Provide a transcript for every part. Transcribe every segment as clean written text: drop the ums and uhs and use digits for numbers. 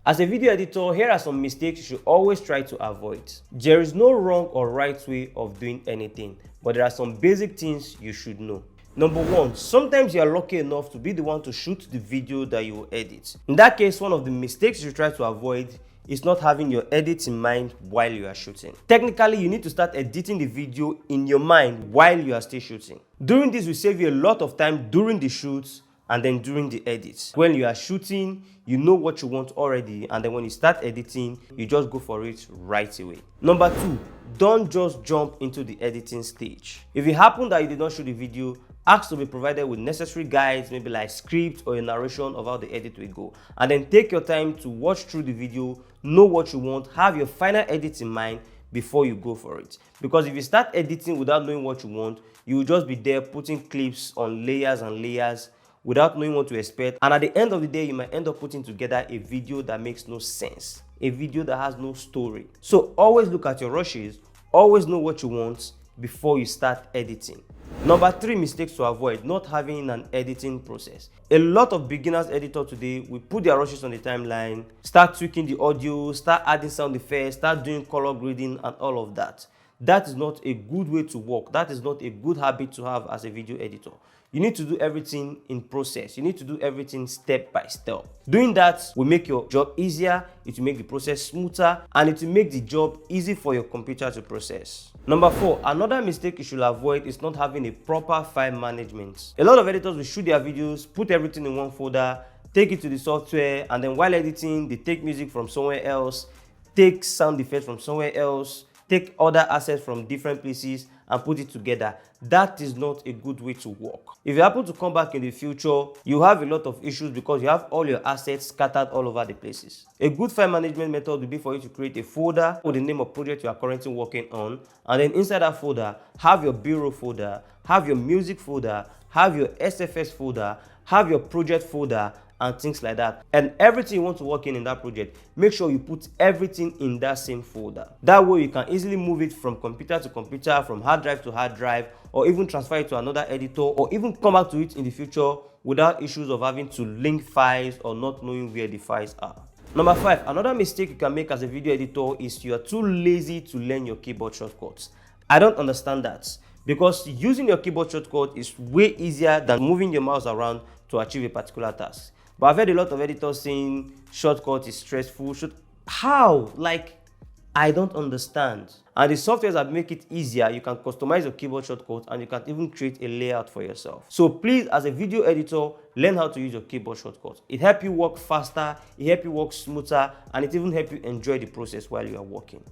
As a video editor, here are some mistakes you should always try to avoid. There is no wrong or right way of doing anything, but there are some basic things you should know. Number one, sometimes you are lucky enough to be the one to shoot the video that you will edit. In that case, one of the mistakes you should try to avoid is not having your edits in mind while you are shooting. Technically, you need to start editing the video in your mind while you are still shooting. Doing this will save you a lot of time during the shoots and then during the edits. When you are shooting, you know what you want already, and then when you start editing, you just go for it right away. Number two, don't just jump into the editing stage. If it happened that you did not shoot the video, ask to be provided with necessary guides, maybe like script or a narration of how the edit will go. And then take your time to watch through the video, know what you want, have your final edit in mind before you go for it. Because if you start editing without knowing what you want, you will just be there putting clips on layers and layers without knowing what to expect. And at the end of the day, you might end up putting together a video that makes no sense, a video that has no story. So always look at your rushes, always know what you want before you start editing. Number three mistakes to avoid: not having an editing process. A lot of beginners editors today will put their rushes on the timeline, start tweaking the audio, start adding sound effects, start doing color grading and all of that. That is not a good way to work. That is not a good habit to have as a video editor. You need to do everything in process. You need to do everything step by step. Doing that will make your job easier, it will make the process smoother, and it will make the job easy for your computer to process. Number four, another mistake you should avoid is not having a proper file management. A lot of editors will shoot their videos, put everything in one folder, take it to the software, and then while editing, they take music from somewhere else, take sound effects from somewhere else, take other assets from different places and put it together. That is not a good way to work. If you happen to come back in the future, you have a lot of issues because you have all your assets scattered all over the places. A good file management method will be for you to create a folder with the name of project you are currently working on, and then inside that folder, have your bureau folder, have your music folder, have your SFS folder, have your project folder, and things like that. And everything you want to work in that project, make sure you put everything in that same folder. That way you can easily move it from computer to computer, from hard drive to hard drive, or even transfer it to another editor, or even come back to it in the future without issues of having to link files or not knowing where the files are. Number five, another mistake you can make as a video editor is you are too lazy to learn your keyboard shortcuts. I don't understand that, because using your keyboard shortcut is way easier than moving your mouse around to achieve a particular task. But I've heard a lot of editors saying shortcut is stressful. How? Like, I don't understand. And the softwares that make it easier, you can customize your keyboard shortcut and you can even create a layout for yourself. So please, as a video editor, learn how to use your keyboard shortcut. It helps you work faster, it helps you work smoother, and it even helps you enjoy the process while you are working.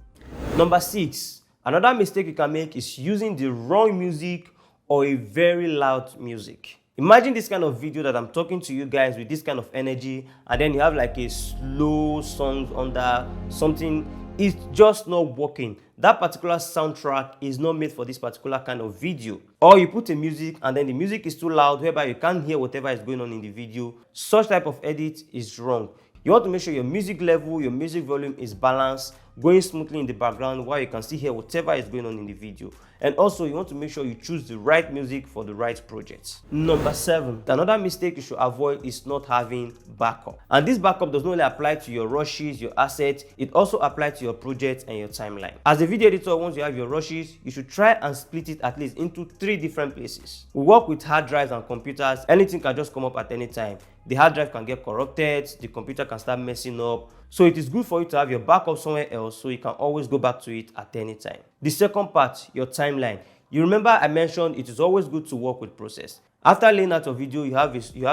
Number six, another mistake you can make is using the wrong music or a very loud music. Imagine this kind of video that I'm talking to you guys with this kind of energy, and then you have like a slow song under something. It's just not working. That particular soundtrack is not made for this particular kind of video. Or you put a music and then the music is too loud whereby you can't hear whatever is going on in the video. Such type of edit is wrong. You want to make sure your music level, your music volume is balanced, going smoothly in the background while you can still hear whatever is going on in the video. And also, you want to make sure you choose the right music for the right project. Number seven, another mistake you should avoid is not having backup. And this backup does not only apply to your rushes, your assets, it also applies to your project and your timeline. As a video editor, once you have your rushes, you should try and split it at least into 3 different places. We work with hard drives and computers. Anything can just come up at any time. The hard drive can get corrupted, the computer can start messing up. So it is good for you to have your backup somewhere else so you can always go back to it at any time. The second part, your timeline. You remember I mentioned it is always good to work with process. After laying out your video, you have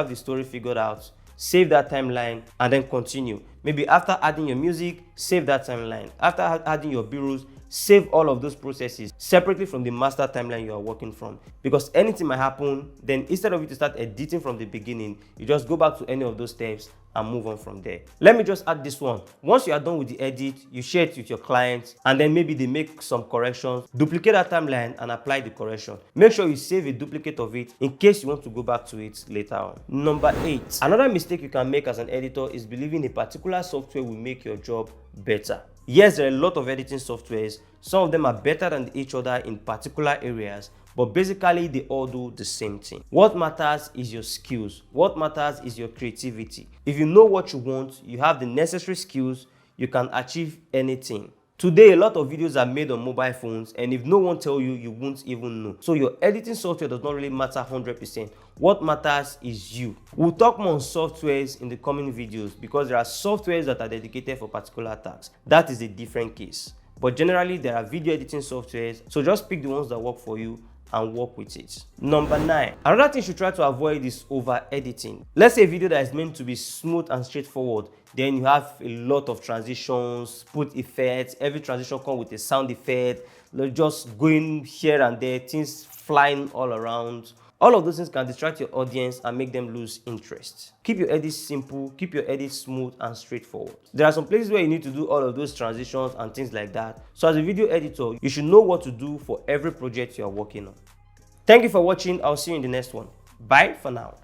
the story figured out. Save that timeline and then continue. Maybe after adding your music, save that timeline. After adding your bureaus, save all of those processes separately from the master timeline you are working from. Because anything might happen, then instead of you to start editing from the beginning, you just go back to any of those steps and move on from there. Let me just add this one. Once you are done with the edit, you share it with your client and then maybe they make some corrections. Duplicate that timeline and apply the correction. Make sure you save a duplicate of it in case you want to go back to it later on. Number 8. Another mistake you can make as an editor is believing a particular software will make your job better. Yes, there are a lot of editing softwares. Some of them are better than each other in particular areas, but basically they all do the same thing. What matters is your skills. What matters is your creativity. If you know what you want, you have the necessary skills, you can achieve anything. Today, a lot of videos are made on mobile phones, and if no one tells you, you won't even know. So your editing software does not really matter 100%. What matters is you. We'll talk more on softwares in the coming videos because there are softwares that are dedicated for particular tasks. That is a different case. But generally, there are video editing softwares, so just pick the ones that work for you and work with it. Number 9. Another thing you should try to avoid is over editing. Let's say a video that is meant to be smooth and straightforward, then you have a lot of transitions, put effects, every transition comes with a sound effect, just going here and there, things flying all around. All of those things can distract your audience and make them lose interest. Keep your edits simple, keep your edits smooth and straightforward. There are some places where you need to do all of those transitions and things like that. So as a video editor, you should know what to do for every project you are working on. Thank you for watching. I'll see you in the next one. Bye for now.